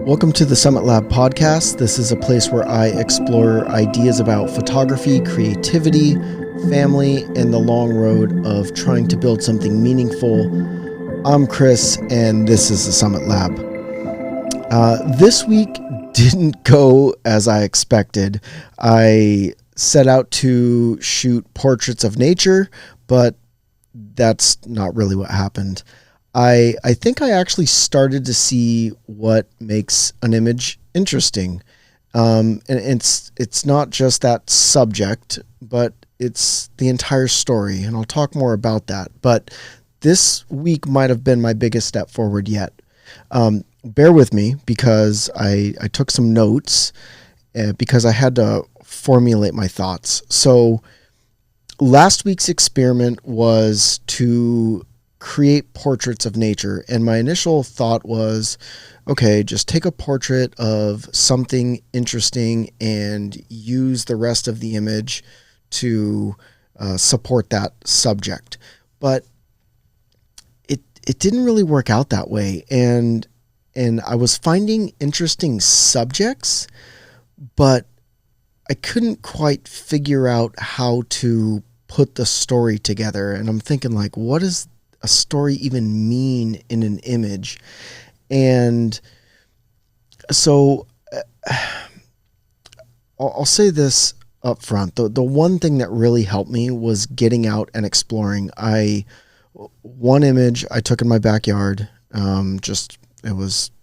Welcome to the Summit Lab podcast. This is a place where I explore ideas about photography, creativity, family, and the long road of trying to build something meaningful. I'm Chris, and this is the Summit Lab. This week didn't go as I expected. I set out to shoot portraits of nature, but that's not really what happened. I think I actually started to see what makes an image interesting. And it's not just that subject, but it's the entire story. And I'll talk more about that. But this week might have been my biggest step forward yet. Bear with me because I took some notes because I had to formulate my thoughts. So last week's experiment was to create portraits of nature. And my initial thought was, okay, just take a portrait of something interesting and use the rest of the image to support that subject. But it didn't really work out that way. And I was finding interesting subjects, but I couldn't quite figure out how to put the story together. And I'm thinking, like, what does a story even mean in an image? And so I'll say this up front. The one thing that really helped me was getting out and exploring. One image I took in my backyard. I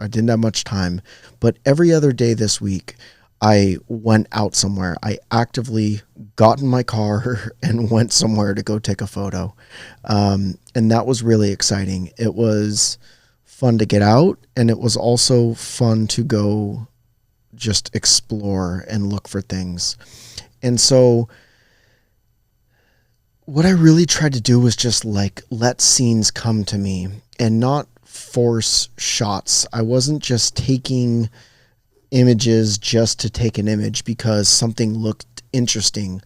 didn't have much time, but every other day this week, I went out somewhere. I actively got in my car and went somewhere to go take a photo. And that was really exciting. It was fun to get out, and it was also fun to go just explore and look for things. And so what I really tried to do was just let scenes come to me and not force shots. I wasn't just taking images just to take an image because something looked interesting.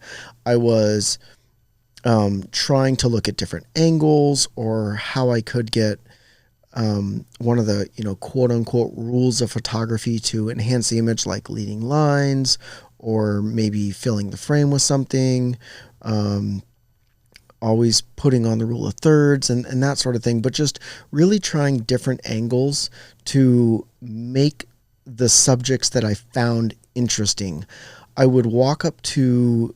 I was trying to look at different angles or how I could get one of the quote unquote rules of photography to enhance the image, like leading lines or maybe filling the frame with something, always putting on the rule of thirds and that sort of thing, but just really trying different angles to make the subjects that I found interesting. I would walk up to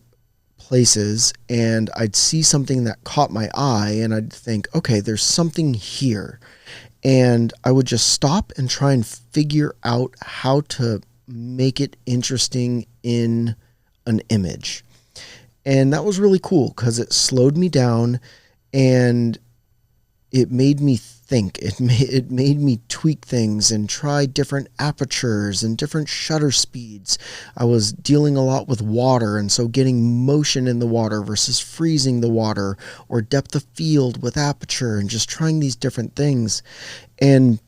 places and I'd see something that caught my eye and I'd think, okay, there's something here. And I would just stop and try and figure out how to make it interesting in an image. And that was really cool because it slowed me down and it made me think. It made me tweak things and try different apertures and different shutter speeds. I was dealing a lot with water, and so getting motion in the water versus freezing the water, or depth of field with aperture, and just trying these different things. And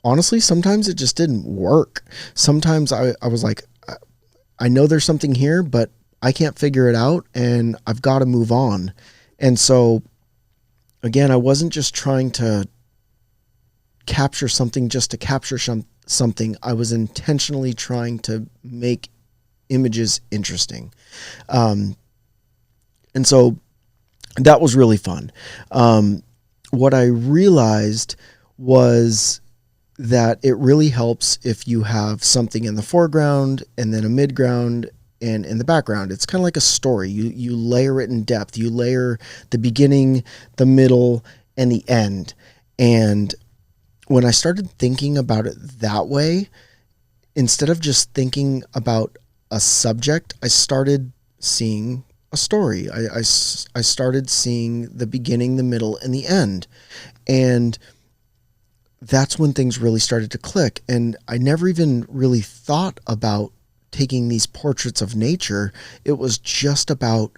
honestly, sometimes it just didn't work. Sometimes I was like, I know there's something here, but I can't figure it out, and I've got to move on. And so again, I wasn't just trying to capture something just to capture something. I was intentionally trying to make images interesting. And so that was really fun. What I realized was that it really helps if you have something in the foreground and then a midground and in the background. It's kind of like a story. You layer it in depth. You layer the beginning, the middle, and the end. And when I started thinking about it that way, instead of just thinking about a subject, I started seeing a story. I started seeing the beginning, the middle, and the end. And that's when things really started to click. And I never even really thought about taking these portraits of nature. It was just about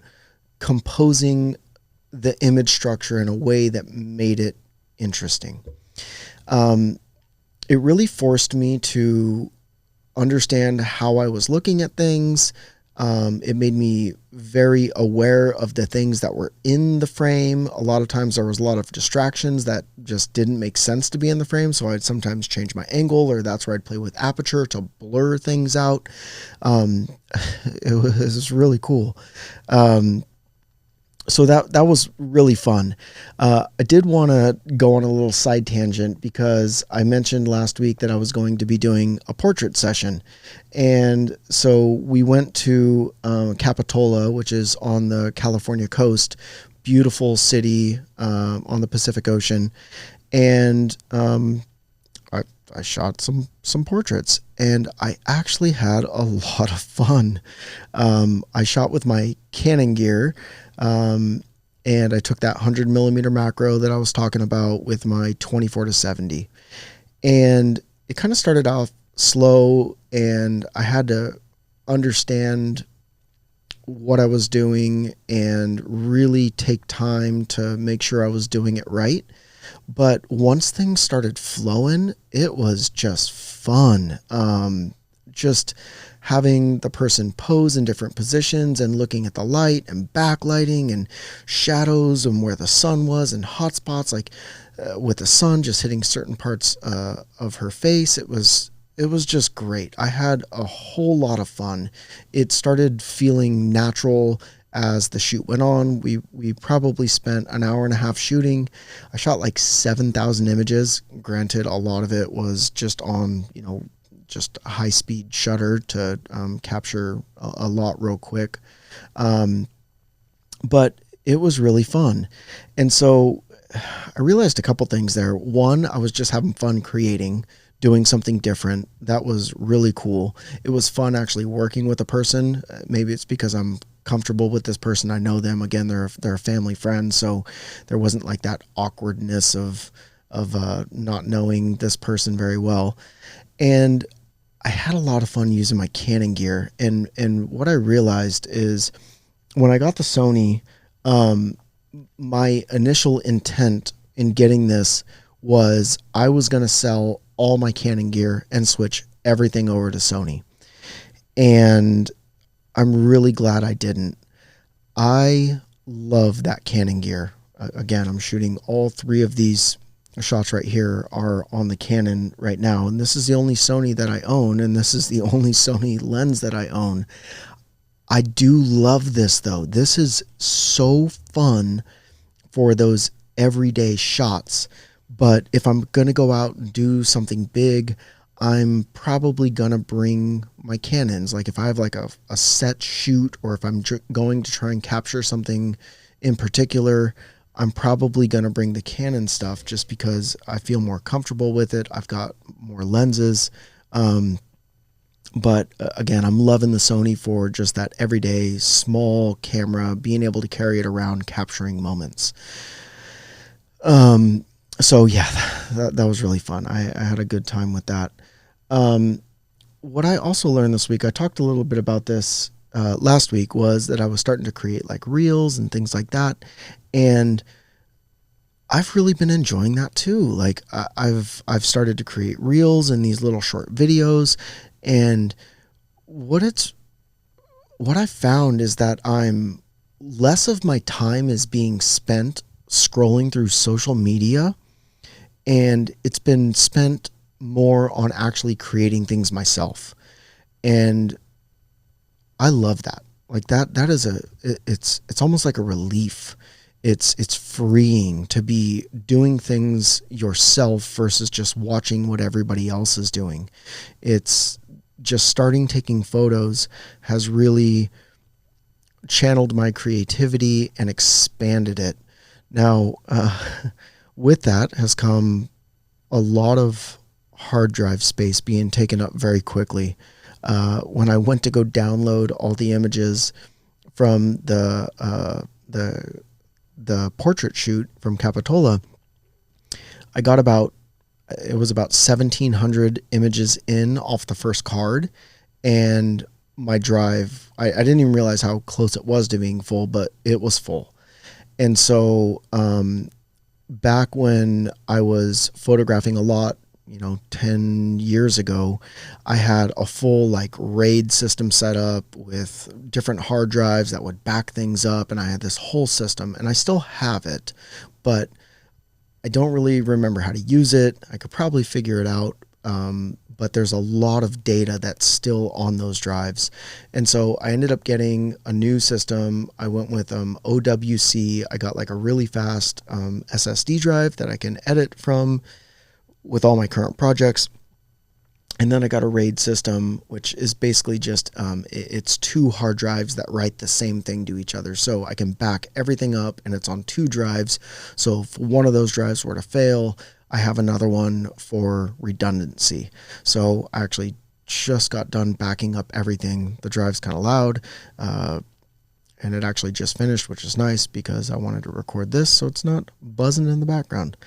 composing the image structure in a way that made it interesting. It really forced me to understand how I was looking at things, It made me very aware of the things that were in the frame. A lot of times there was a lot of distractions that just didn't make sense to be in the frame. So I'd sometimes change my angle, or that's where I'd play with aperture to blur things out. Um, it was really cool. So that was really fun. I did want to go on a little side tangent because I mentioned last week that I was going to be doing a portrait session. And so we went to Capitola, which is on the California coast, beautiful city on the Pacific Ocean. And I shot some portraits, and I actually had a lot of fun. I shot with my Canon gear, and I took that 100mm macro that I was talking about with my 24-70, and it kind of started off slow, and I had to understand what I was doing and really take time to make sure I was doing it right. But once things started flowing, it was just fun. Just having the person pose in different positions and looking at the light and backlighting and shadows and where the sun was and hot spots, like with the sun just hitting certain parts of her face. It was just great. I had a whole lot of fun. It started feeling natural as the shoot went on. We probably spent an hour and a half shooting. I shot like 7,000 images. Granted, a lot of it was just on, just a high speed shutter to capture a lot real quick. But it was really fun. And so I realized a couple things there. One, I was just having fun creating, doing something different. That was really cool. It was fun actually working with a person. Maybe it's because I'm comfortable with this person. I know them. Again, they're a family friend, so there wasn't like that awkwardness of not knowing this person very well. And I had a lot of fun using my Canon gear. And what I realized is when I got the Sony, my initial intent in getting this was I was going to sell all my Canon gear and switch everything over to Sony. And I'm really glad I didn't. I love that Canon gear. Again, I'm shooting all three of these shots right here are on the Canon right now. And this is the only Sony that I own. And this is the only Sony lens that I own. I do love this though. This is so fun for those everyday shots. But if I'm going to go out and do something big, I'm probably going to bring my Canons. Like if I have like a set shoot, or if I'm going to try and capture something in particular, I'm probably going to bring the Canon stuff just because I feel more comfortable with it. I've got more lenses. But again, I'm loving the Sony for just that everyday small camera, being able to carry it around, capturing moments. So yeah, that was really fun. I had a good time with that. What I also learned this week, I talked a little bit about this last week, was that I was starting to create like reels and things like that. And I've really been enjoying that too. Like I've started to create reels and these little short videos. And what I found is that less of my time is being spent scrolling through social media, and it's been spent more on actually creating things myself. And I love that. Like that is it's almost like a relief. It's freeing to be doing things yourself versus just watching what everybody else is doing. It's just starting taking photos has really channeled my creativity and expanded it. Now, with that has come a lot of hard drive space being taken up very quickly. When I went to go download all the images from the portrait shoot from Capitola, I got about 1,700 images in off the first card, and my drive, I didn't even realize how close it was to being full, but it was full. And so back when I was photographing a lot 10 years ago, I had a full like RAID system set up with different hard drives that would back things up. And I had this whole system, and I still have it, but I don't really remember how to use it. I could probably figure it out. But there's a lot of data that's still on those drives. And so I ended up getting a new system. I went with OWC. I got like a really fast SSD drive that I can edit from with all my current projects. And then I got a RAID system, which is basically just, it's two hard drives that write the same thing to each other. So I can back everything up, and it's on two drives. So if one of those drives were to fail, I have another one for redundancy. So I actually just got done backing up everything. The drive's kind of loud, and it actually just finished, which is nice because I wanted to record this so it's not buzzing in the background.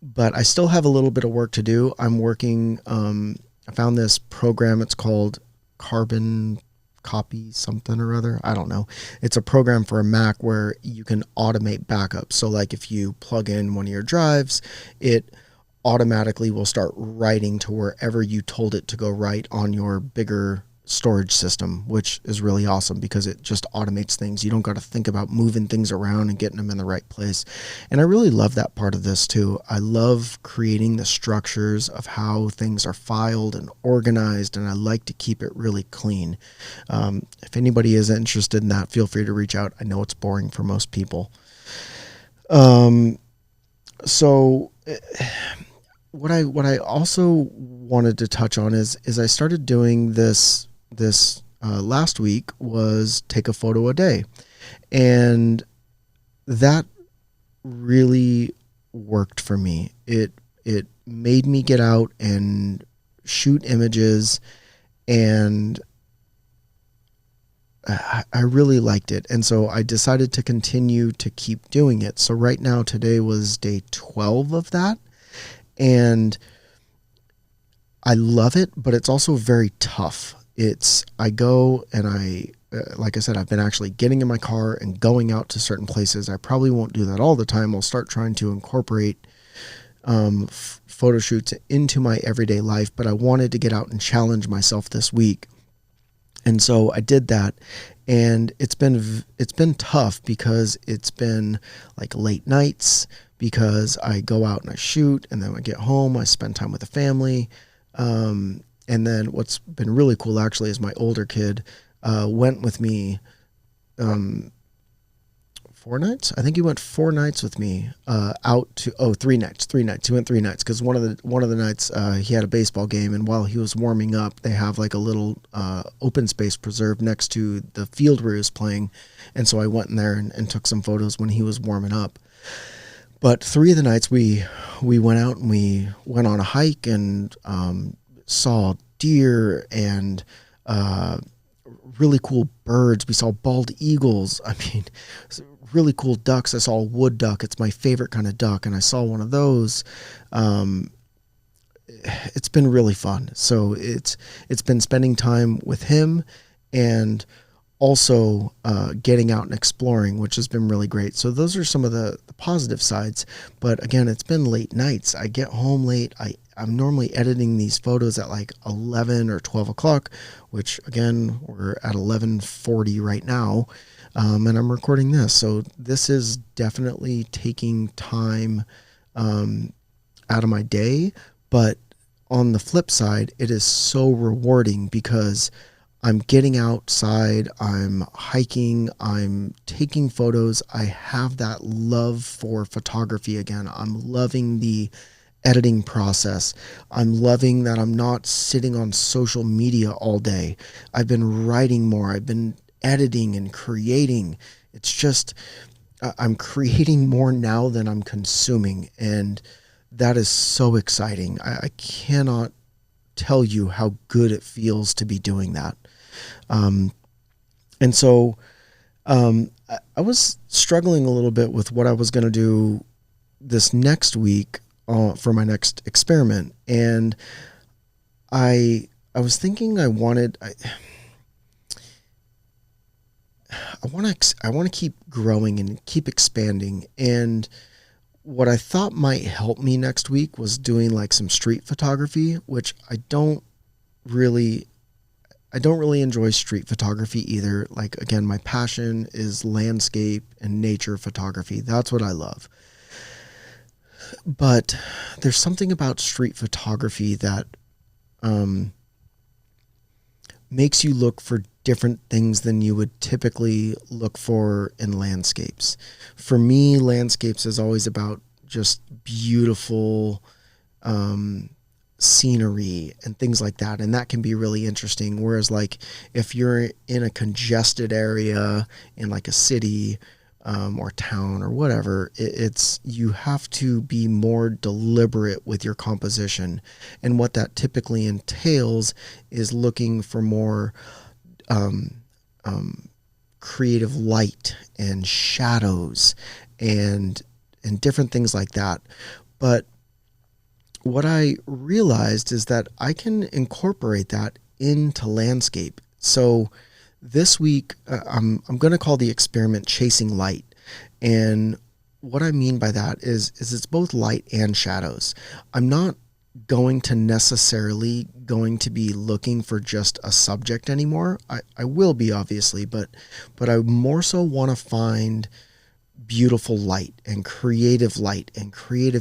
But I still have a little bit of work to do. I'm working, I found this program. It's called Carbon Copy something or other. I don't know. It's a program for a Mac where you can automate backups. So like if you plug in one of your drives, it automatically will start writing to wherever you told it to go write on your bigger storage system, which is really awesome because it just automates things. You don't got to think about moving things around and getting them in the right place. And I really love that part of this too. I love creating the structures of how things are filed and organized, and I like to keep it really clean. If anybody is interested in that, feel free to reach out. I know it's boring for most people. So what I also wanted to touch on is I started doing this last week was take a photo a day, and that really worked for me. It made me get out and shoot images, and I really liked it. And so I decided to continue to keep doing it. So right now, today was day 12 of that. And I love it, but it's also very tough. I go and like I said, I've been actually getting in my car and going out to certain places. I probably won't do that all the time. I'll start trying to incorporate photo shoots into my everyday life, but I wanted to get out and challenge myself this week. And so I did that, and it's been tough because it's been like late nights, because I go out and I shoot, and then I get home, I spend time with the family. And then what's been really cool actually is my older kid went with me 4 nights. I think he went 4 nights with me out to 3 nights. He went 3 nights because one of the nights he had a baseball game, and while he was warming up, they have like a little open space preserve next to the field where he was playing, and so I went in there and took some photos when he was warming up. But 3 of the nights we went out and we went on a hike and saw deer and really cool birds. We saw bald eagles. I mean, really cool ducks. I saw a wood duck. It's my favorite kind of duck, and I saw one of those. It's been really fun. So it's been spending time with him, and also getting out and exploring, which has been really great. So those are some of the positive sides. But again, it's been late nights. I get home late. I'm normally editing these photos at like 11 or 12 o'clock, which again, we're at 11:40 right now. And I'm recording this. So this is definitely taking time out of my day. But on the flip side, it is so rewarding because I'm getting outside, I'm hiking, I'm taking photos. I have that love for photography again. I'm loving the editing process. I'm loving that I'm not sitting on social media all day. I've been writing more. I've been editing and creating. It's just, I'm creating more now than I'm consuming. And that is so exciting. I cannot tell you how good it feels to be doing that. And so I was struggling a little bit with what I was going to do this next week for my next experiment. And I was thinking I want to keep growing and keep expanding. And what I thought might help me next week was doing like some street photography, which really I don't really enjoy street photography either. Like, again, my passion is landscape and nature photography. That's what I love. But there's something about street photography that um, makes you look for different things than you would typically look for in landscapes. For me, landscapes is always about just beautiful um, scenery and things like that. And that can be really interesting. Whereas, like, if you're in a congested area in like a city or town or whatever, it's you have to be more deliberate with your composition. And what that typically entails is looking for more um, um, creative light and shadows and different things like that. But what I realized is that I can incorporate that into landscape. So this week, I'm going to call the experiment Chasing Light. And what I mean by that is it's both light and shadows. I'm not going to necessarily going to be looking for just a subject anymore. I will be, obviously, but I more so want to find beautiful light and creative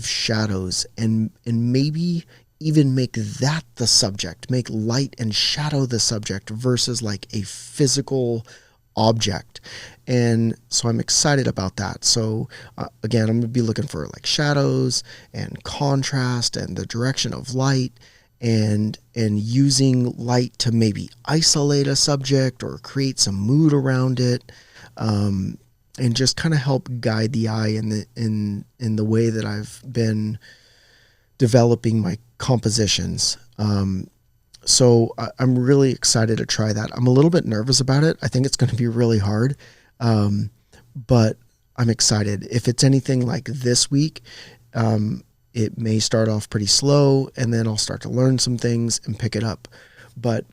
shadows, and maybe even make that the subject, make light and shadow the subject versus like a physical object. And so I'm excited about that. So again, I'm going to be looking for like shadows and contrast and the direction of light, and using light to maybe isolate a subject or create some mood around it. And just kind of help guide the eye in the way that I've been developing my compositions. So I'm really excited to try that. I'm a little bit nervous about it. I think it's going to be really hard, but I'm excited. If it's anything like this week, it may start off pretty slow, and then I'll start to learn some things and pick it up. But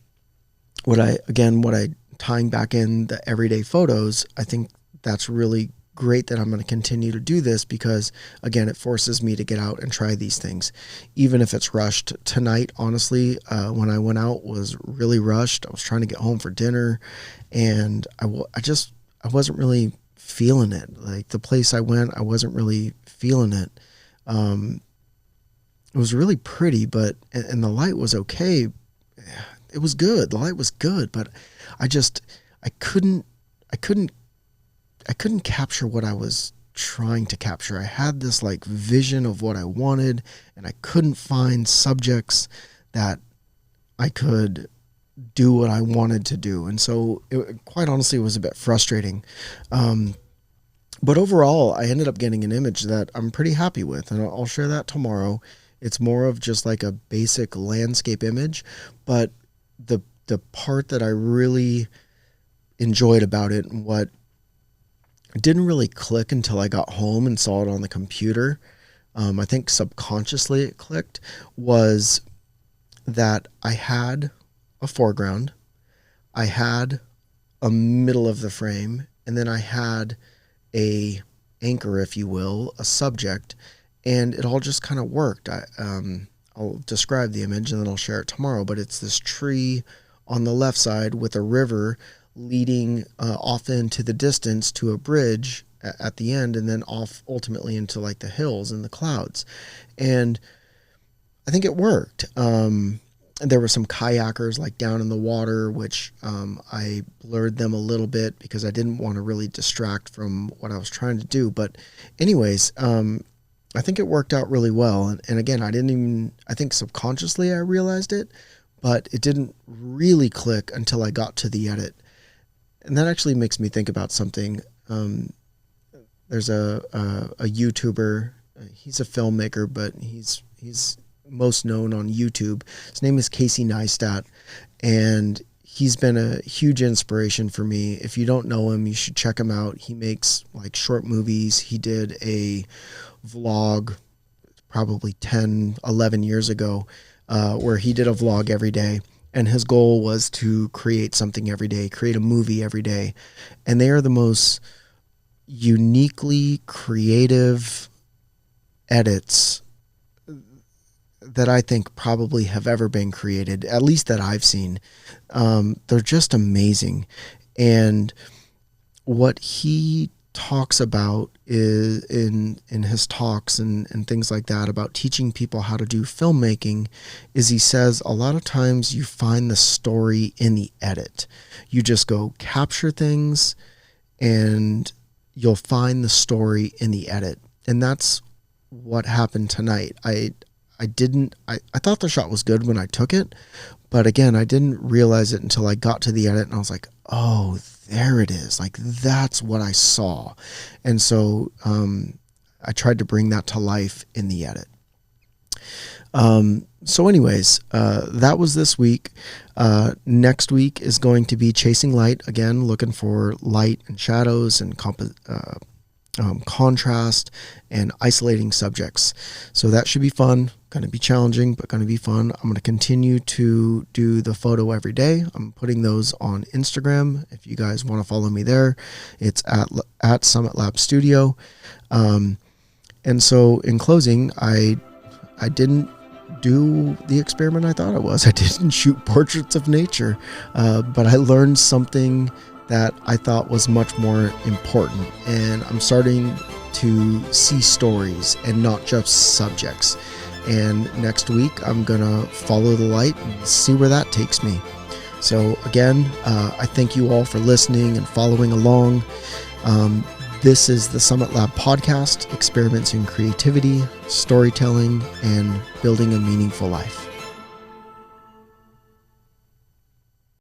tying back in the everyday photos, I think that's really great that I'm going to continue to do this, because again, it forces me to get out and try these things, even if it's rushed. Tonight, honestly, when I went out was really rushed. I was trying to get home for dinner, and I wasn't really feeling it. Like, the place I went, I wasn't really feeling it. It was really pretty, but and the light was okay. It was good. The light was good, but I couldn't capture what I was trying to capture. I had this like vision of what I wanted, and I couldn't find subjects that I could do what I wanted to do. And so quite honestly, it was a bit frustrating. But overall, I ended up getting an image that I'm pretty happy with, and I'll share that tomorrow. It's more of just like a basic landscape image, but the part that I really enjoyed about it, and what didn't really click until I got home and saw it on the computer, I think subconsciously it clicked, was that I had a foreground, I had a middle of the frame, and then I had a anchor, if you will, a subject, and it all just kind of worked. I'll describe the image and then I'll share it tomorrow, but it's this tree on the left side with a river leading off into the distance to a bridge at the end, and then off ultimately into like the hills and the clouds. And I think it worked. There were some kayakers like down in the water, which I blurred them a little bit because I didn't want to really distract from what I was trying to do. But anyways, I think it worked out really well. And again, I think subconsciously I realized it, but it didn't really click until I got to the edit. And that actually makes me think about something. There's a YouTuber. He's a filmmaker, but he's most known on YouTube. His name is Casey Neistat, and he's been a huge inspiration for me. If you don't know him, you should check him out. He makes like short movies. He did a vlog probably 10, 11 years ago, where he did a vlog every day. And his goal was to create something every day, create a movie every day. And they are the most uniquely creative edits that I think probably have ever been created, at least that I've seen. They're just amazing. And what he talks about is in his talks and things like that about teaching people how to do filmmaking is he says a lot of times you find the story in the edit. You just go capture things and you'll find the story in the edit. And that's what happened tonight. I thought the shot was good when I took it, but again, I didn't realize it until I got to the edit and I was like, oh, there it is. Like, that's what I saw. And so I tried to bring that to life in the edit. So anyways, that was this week. Next week is going to be chasing light, again, looking for light and shadows and contrast and isolating subjects. So that should be fun. Going to be challenging, but going to be fun. I'm going to continue to do the photo every day. I'm putting those on Instagram. If you guys want to follow me there, it's at Summit Lab Studio. And so in closing, I didn't do the experiment I thought it was. I didn't shoot portraits of nature, but I learned something that I thought was much more important. And I'm starting to see stories and not just subjects. And next week, I'm going to follow the light and see where that takes me. So again, I thank you all for listening and following along. This is the Summit Lab podcast, experiments in creativity, storytelling, and building a meaningful life.